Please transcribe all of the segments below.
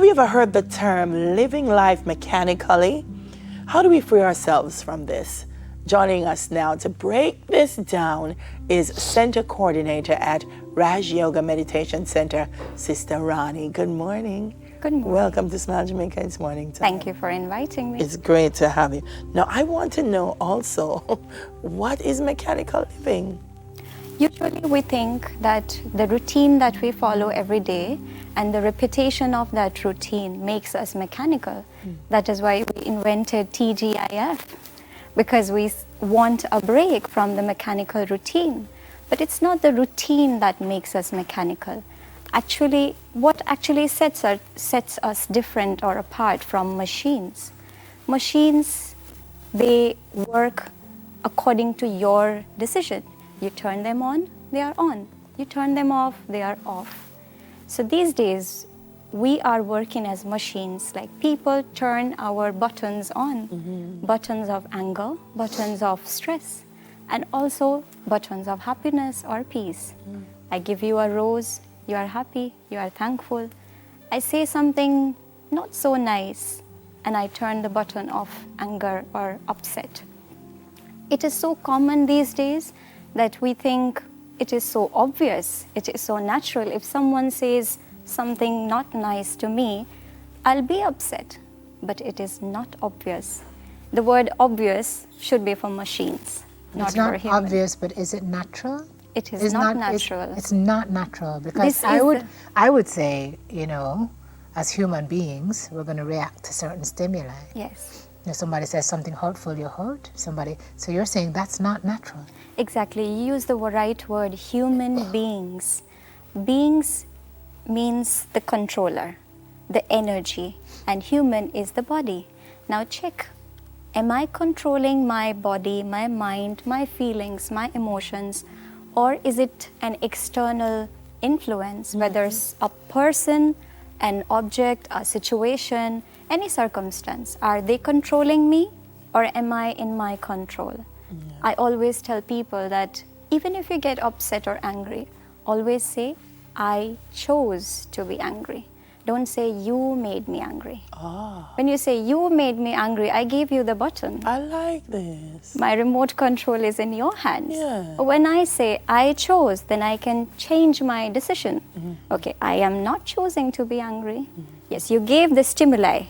Have you ever heard the term living life mechanically? How do we free ourselves from this? Joining us now to break this down is Center Coordinator at Raj Yoga Meditation Center, Sister Ronnie. Good morning. Good morning. Welcome to Smile Jamaica. It's morning time. Thank you for inviting me. It's great to have you. Now, I want to know also, what is mechanical living? Usually we think that the routine that we follow every day and the repetition of that routine makes us mechanical. That is why we invented TGIF, because we want a break from the mechanical routine. But it's not the routine that makes us mechanical. Actually, what actually sets us different or apart from machines? Machines, they work according to your decision. You turn them on, they are on. You turn them off, they are off. So these days, we are working as machines, like people turn our buttons on, buttons of anger, buttons of stress, and also buttons of happiness or peace. I give you a rose, you are happy, you are thankful. I say something not so nice, and I turn the button of anger or upset. It is so common these days that we think it is so obvious, it is so natural. If someone says something not nice to me, I'll be upset, but it is not obvious. The word obvious should be for machines, not for humans. It's not obvious, but is it natural? It is not natural. It's not natural, because I would say, you know, as human beings, we're going to react to certain stimuli. Yes. If somebody says something hurtful, you're hurt. So you're saying that's not natural. Exactly. You use the right word, human beings. Beings means the controller, the energy, and human is the body. Now check, am I controlling my body, my mind, my feelings, my emotions, or is it an external influence, whether it's a person, an object, a situation, any circumstance? Are they controlling me, or am I in my control? I always tell people that even if you get upset or angry, always say, I chose to be angry. Don't say, you made me angry. When you say, you made me angry, I gave you the button. I like this. My remote control is in your hands. Yeah. When I say, I chose, then I can change my decision. Okay, I am not choosing to be angry. Yes, you gave the stimuli.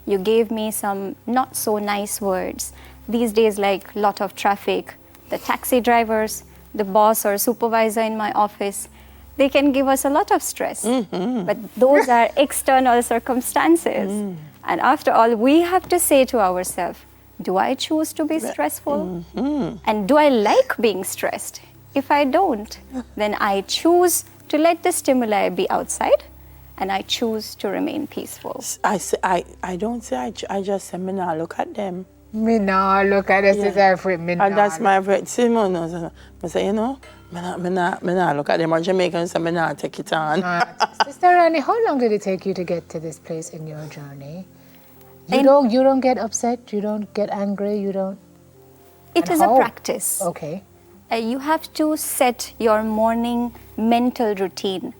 You gave me some not so nice words. These days, like lot of traffic, the taxi drivers, the boss or supervisor in my office, they can give us a lot of stress. But those are external circumstances. And after all, we have to say to ourselves, do I choose to be stressful? And do I like being stressed? If I don't, then I choose to let the stimuli be outside, and I choose to remain peaceful. I don't say, I just say, me nah look at them. Me nah look at this is everything. And that's my favorite. Simon knows. I say, you know, me nah look at them. Or Jamaicans say, me nah take it on. Sister Ronnie, how long did it take you to get to this place in your journey? You don't get upset, you don't get angry, you don't... It is a practice. Okay. You have to set your morning mental routine.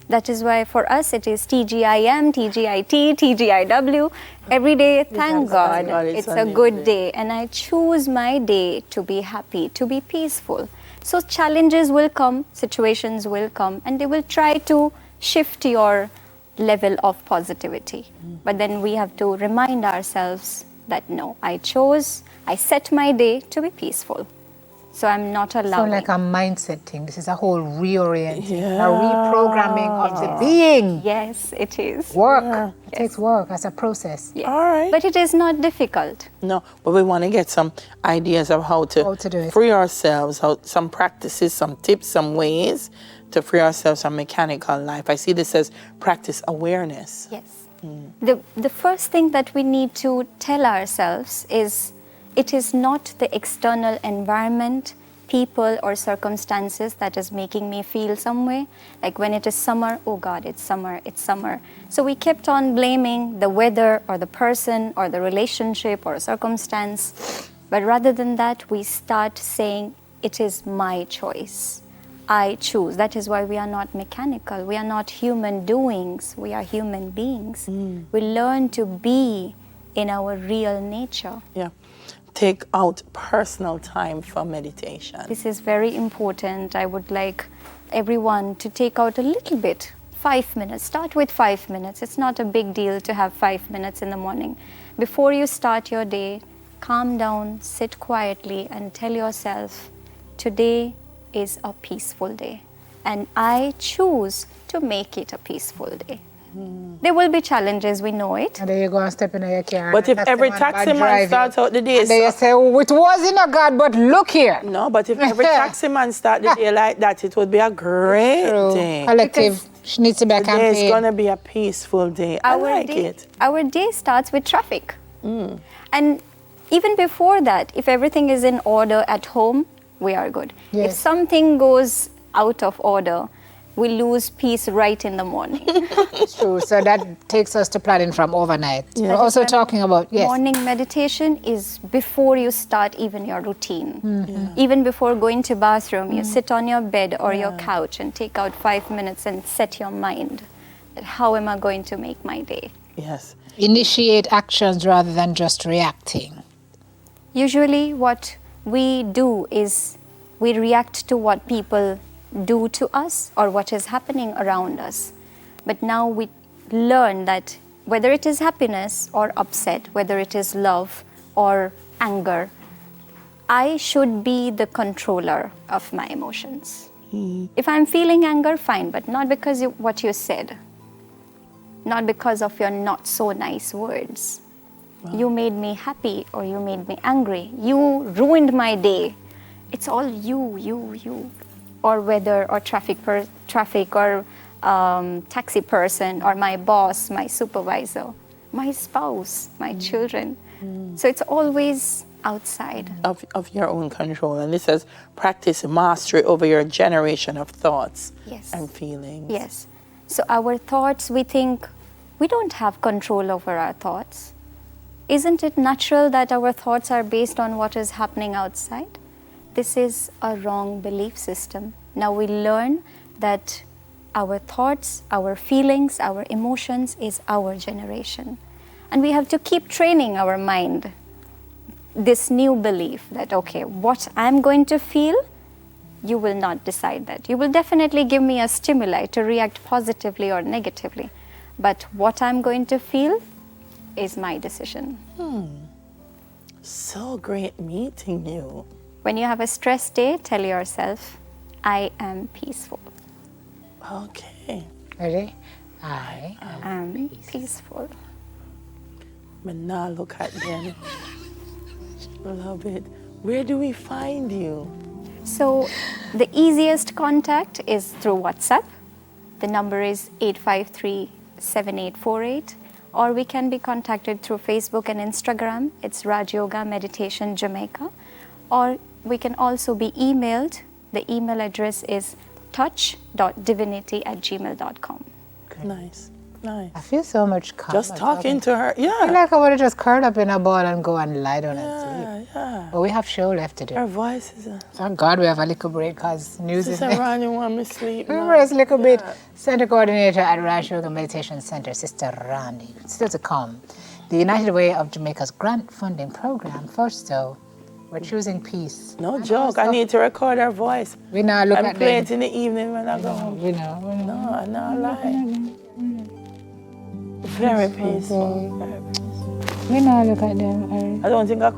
That is why for us it is TGIM, TGIT, TGIW. Every day, thank God, it's a good day. And I choose my day to be happy, to be peaceful. So challenges will come, situations will come, and they will try to shift your level of positivity. But then we have to remind ourselves that no, I set my day to be peaceful. So I'm not allowing. So like a mindset thing. This is a whole reorienting, a reprogramming of the being. Yes, it is. Work. It takes work as a process. Yes. All right. But it is not difficult. No, but we want to get some ideas of how to do it. free ourselves, some practices, some tips, some ways to free ourselves from mechanical life. I see this as practice awareness. Yes. The first thing that we need to tell ourselves is it is not the external environment, people or circumstances that is making me feel some way. Like when it is summer, oh God, it's summer, it's summer. So we kept on blaming the weather or the person or the relationship or circumstance. But rather than that, we start saying, it is my choice. I choose. That is why we are not mechanical. We are not human doings. We are human beings. We learn to be in our real nature. Yeah. Take out personal time for meditation. This is very important. I would like everyone to take out a little bit, 5 minutes. Start with 5 minutes. It's not a big deal to have 5 minutes in the morning. Before you start your day, calm down, sit quietly, and tell yourself, today is a peaceful day. And I choose to make it a peaceful day. There will be challenges, we know it. And then you go and step in your car. But if every taxi man starts out the day... And then you say, oh, it wasn't a God, but look here. No, but if every taxi man start the day like that, it would be a great day. Collective needs to be a campaign. Today is going to be a peaceful day. I like it. Our day starts with traffic. And even before that, if everything is in order at home, we are good. Yes. If something goes out of order, we lose peace right in the morning. It's true. So that takes us to planning from overnight. Yeah. We're also talking about, yes. Morning meditation is before you start even your routine. Even before going to bathroom, you sit on your bed or your couch and take out 5 minutes and set your mind that how am I going to make my day? Yes. Initiate actions rather than just reacting. Usually what we do is we react to what people do to us or what is happening around us. But now we learn that whether it is happiness or upset, whether it is love or anger, I should be the controller of my emotions. If I'm feeling anger, fine, but not because what you said, not because of your not so nice words. You made me happy or you made me angry. You ruined my day. It's all you. Or weather or traffic or taxi person or my boss, my supervisor, my spouse, my children. So it's always outside. Of your own control. And this says practice mastery over your generation of thoughts and feelings. Yes. So our thoughts, we think we don't have control over our thoughts. Isn't it natural that our thoughts are based on what is happening outside? This is a wrong belief system. Now we learn that our thoughts, our feelings, our emotions is our generation. And we have to keep training our mind this new belief that, okay, what I'm going to feel, you will not decide that. You will definitely give me a stimuli to react positively or negatively. But what I'm going to feel is my decision. So great meeting you. When you have a stress day, tell yourself, I am peaceful. Okay. Ready? I am peaceful. But now look at them. Love it. Where do we find you? So the easiest contact is through WhatsApp. The number is 853-7848. Or we can be contacted through Facebook and Instagram. It's Raj Yoga Meditation Jamaica. Or we can also be emailed. The email address is touch.divinity@gmail.com. Nice. I feel so much calm. Just talking to her. I feel like I want to just curl up in a ball and go and lie down and sleep. Yeah. But we have show left to do. Her voice is Thank God we have a little break because news is Sister Ron, you want me to sleep? We rest a little bit. Center coordinator at Raj Yoga Meditation Center, Sister Randy. Still to come, the United Way of Jamaica's grant funding program. First, though, we're choosing peace. No joke. I need to record her voice. We now look at play it in the evening when I go home. We know. No, I not lie. Very peaceful. Very peaceful. We now look at them. I don't think I